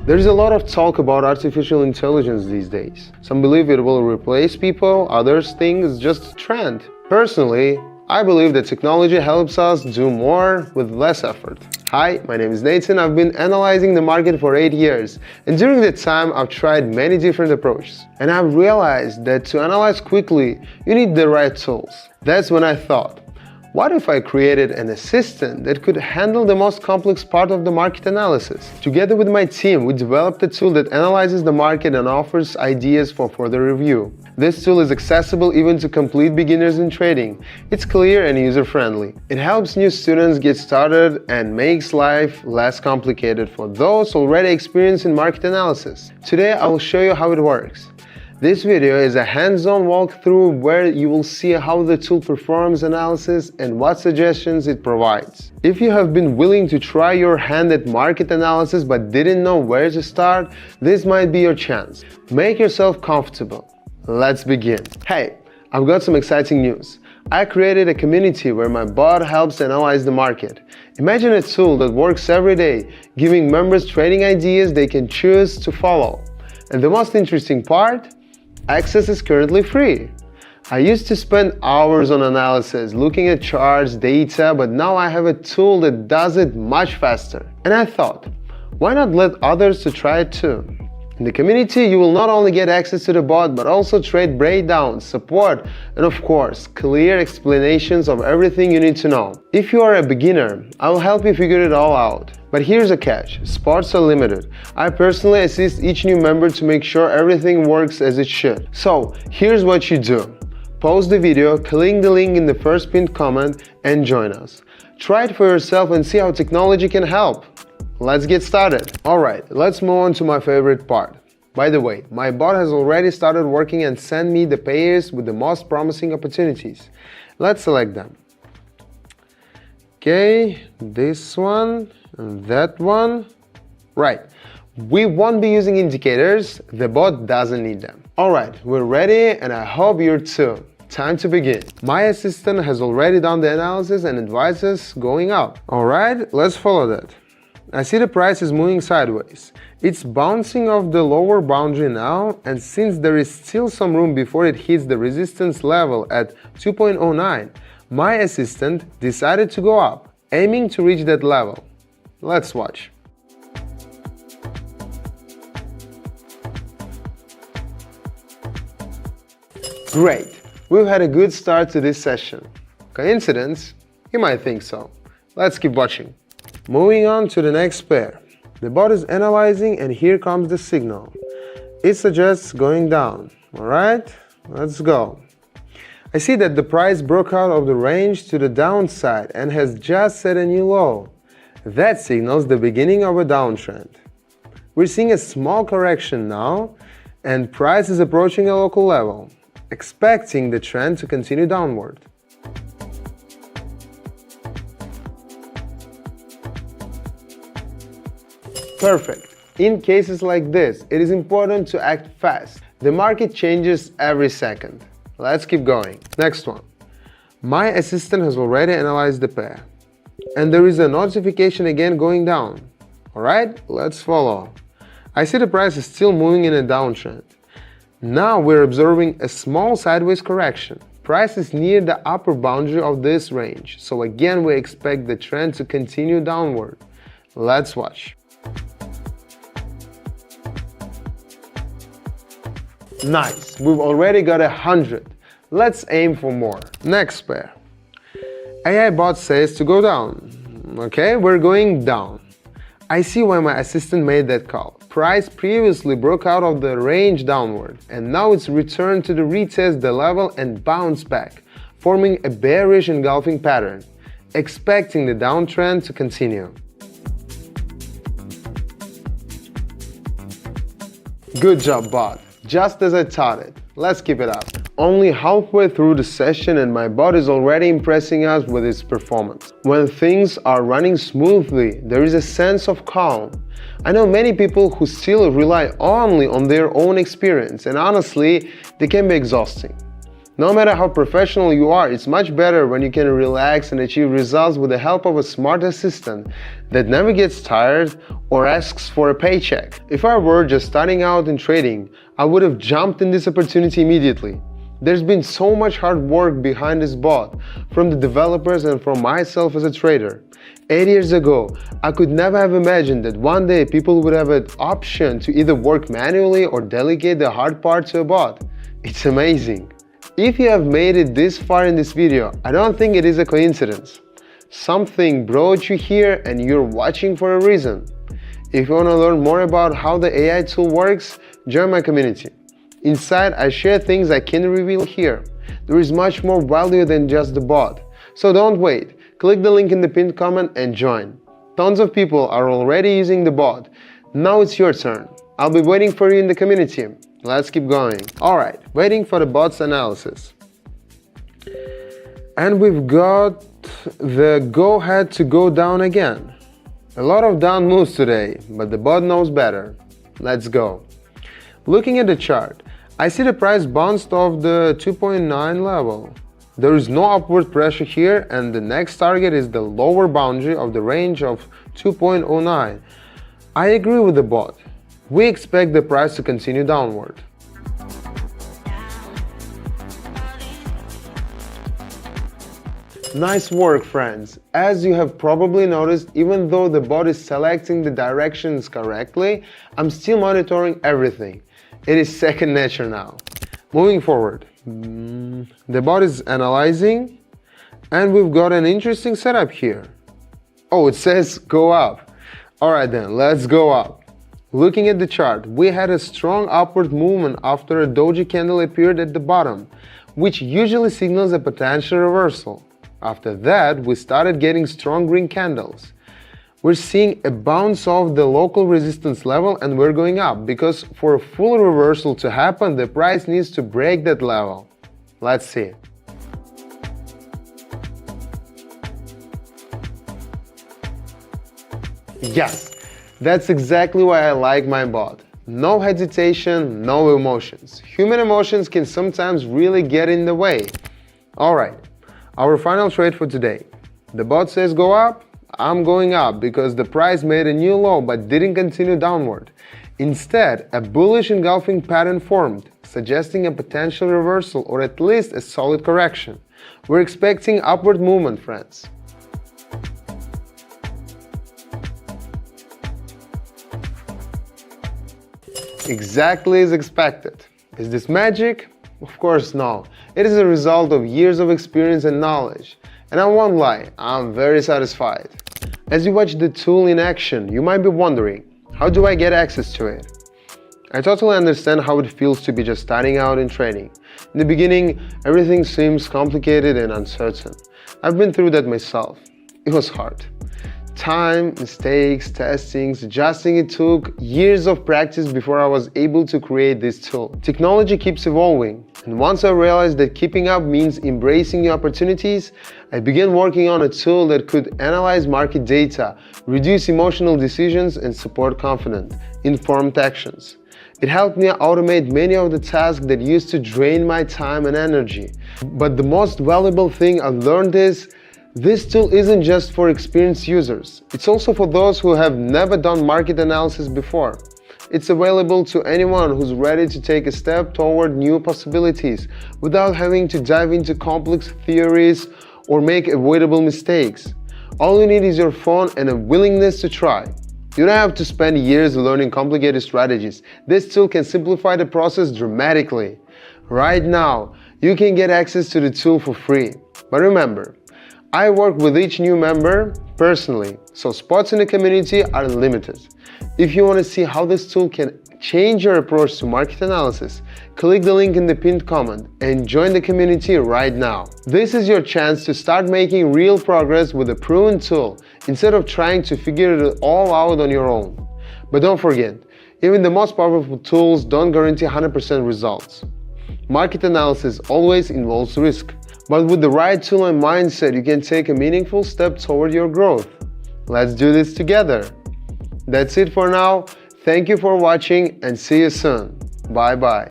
There's a lot of talk about artificial intelligence these days. Some believe it will replace people, others think it's just a trend. Personally, I believe that technology helps us do more with less effort. Hi, my name is Nathan. I've been analyzing the market for 8 years, and during that time I've tried many different approaches. And I've realized that to analyze quickly, you need the right tools. That's when I thought, what if I created an assistant that could handle the most complex part of the market analysis? Together with my team, we developed a tool that analyzes the market and offers ideas for further review. This tool is accessible even to complete beginners in trading. It's clear and user-friendly. It helps new students get started and makes life less complicated for those already experienced in market analysis. Today, I will show you how it works. This video is a hands-on walkthrough where you will see how the tool performs analysis and what suggestions it provides. If you have been willing to try your hand at market analysis but didn't know where to start, this might be your chance. Make yourself comfortable. Let's begin. Hey, I've got some exciting news. I created a community where my bot helps analyze the market. Imagine a tool that works every day, giving members trading ideas they can choose to follow. And the most interesting part? Access is currently free. I used to spend hours on analysis, looking at charts, data, but now I have a tool that does it much faster. And I thought, why not let others to try it too? In the community, you will not only get access to the bot, but also trade breakdowns, support, and of course, clear explanations of everything you need to know. If you are a beginner, I will help you figure it all out. But here's a catch, spots are limited. I personally assist each new member to make sure everything works as it should. So, here's what you do. Pause the video, click the link in the first pinned comment, and join us. Try it for yourself and see how technology can help. Let's get started. Alright, let's move on to my favorite part. By the way, my bot has already started working and sent me the pairs with the most promising opportunities. Let's select them. Okay, this one, and that one. Right, we won't be using indicators, the bot doesn't need them. Alright, we're ready and I hope you're too. Time to begin. My assistant has already done the analysis and advises going up. Alright, let's follow that. I see the price is moving sideways. It's bouncing off the lower boundary now, and since there is still some room before it hits the resistance level at 2.09, my assistant decided to go up, aiming to reach that level. Let's watch. Great! We've had a good start to this session. Coincidence? You might think so. Let's keep watching. Moving on to the next pair. The bot is analyzing and here comes the signal. It suggests going down. Alright, let's go. I see that the price broke out of the range to the downside and has just set a new low. That signals the beginning of a downtrend. We're seeing a small correction now and price is approaching a local level, expecting the trend to continue downward. Perfect. In cases like this, it is important to act fast. The market changes every second. Let's keep going. Next one. My assistant has already analyzed the pair. And there is a notification again going down. Alright, let's follow. I see the price is still moving in a downtrend. Now we're observing a small sideways correction. Price is near the upper boundary of this range. So again, we expect the trend to continue downward. Let's watch. Nice, we've already got 100. Let's aim for more. Next pair. AI bot says to go down. Okay, we're going down. I see why my assistant made that call. Price previously broke out of the range downward, and now it's returned to the retest the level and bounce back, forming a bearish engulfing pattern, expecting the downtrend to continue. Good job, bot. Just as I thought it. Let's keep it up. Only halfway through the session and my bot is already impressing us with its performance. When things are running smoothly, there is a sense of calm. I know many people who still rely only on their own experience, and honestly, they can be exhausting. No matter how professional you are, it's much better when you can relax and achieve results with the help of a smart assistant that never gets tired or asks for a paycheck. If I were just starting out in trading, I would have jumped in this opportunity immediately. There's been so much hard work behind this bot, from the developers and from myself as a trader. 8 years ago, I could never have imagined that one day people would have an option to either work manually or delegate the hard part to a bot. It's amazing. If you have made it this far in this video, I don't think it is a coincidence. Something brought you here and you're watching for a reason. If you want to learn more about how the AI tool works, join my community. Inside, I share things I can't reveal here. There is much more value than just the bot. So don't wait. Click the link in the pinned comment and join. Tons of people are already using the bot. Now it's your turn. I'll be waiting for you in the community. Let's keep going. Alright, waiting for the bot's analysis. And we've got the go-ahead to go down again. A lot of down moves today, but the bot knows better. Let's go. Looking at the chart, I see the price bounced off the 2.9 level. There is no upward pressure here, and the next target is the lower boundary of the range of 2.09. I agree with the bot. We expect the price to continue downward. Nice work, friends. As you have probably noticed, even though the bot is selecting the directions correctly, I'm still monitoring everything. It is second nature now. Moving forward, the bot is analyzing, and we've got an interesting setup here. Oh, it says go up. Alright then, let's go up. Looking at the chart, we had a strong upward movement after a doji candle appeared at the bottom, which usually signals a potential reversal. After that, we started getting strong green candles. We're seeing a bounce off the local resistance level and we're going up, because for a full reversal to happen, the price needs to break that level. Let's see. Yes, that's exactly why I like my bot. No hesitation, no emotions. Human emotions can sometimes really get in the way. Alright, our final trade for today. The bot says go up, I'm going up because the price made a new low but didn't continue downward. Instead, a bullish engulfing pattern formed, suggesting a potential reversal or at least a solid correction. We're expecting upward movement, friends. Exactly as expected. Is this magic? Of course no. It is a result of years of experience and knowledge. And I won't lie, I'm very satisfied. As you watch the tool in action, you might be wondering, how do I get access to it? I totally understand how it feels to be just starting out in trading. In the beginning, everything seems complicated and uncertain. I've been through that myself. It was hard. Time, mistakes, testings, adjusting. It took years of practice before I was able to create this tool. Technology keeps evolving, and once I realized that keeping up means embracing new opportunities, I began working on a tool that could analyze market data, reduce emotional decisions, and support confident, informed actions. It helped me automate many of the tasks that used to drain my time and energy. But the most valuable thing I learned is, this tool isn't just for experienced users, it's also for those who have never done market analysis before. It's available to anyone who's ready to take a step toward new possibilities without having to dive into complex theories or make avoidable mistakes. All you need is your phone and a willingness to try. You don't have to spend years learning complicated strategies. This tool can simplify the process dramatically. Right now, you can get access to the tool for free. But remember, I work with each new member personally, so spots in the community are limited. If you want to see how this tool can change your approach to market analysis, click the link in the pinned comment and join the community right now. This is your chance to start making real progress with a proven tool instead of trying to figure it all out on your own. But don't forget, even the most powerful tools don't guarantee 100% results. Market analysis always involves risk. But with the right tool and mindset, you can take a meaningful step toward your growth. Let's do this together. That's it for now. Thank you for watching and see you soon. Bye bye.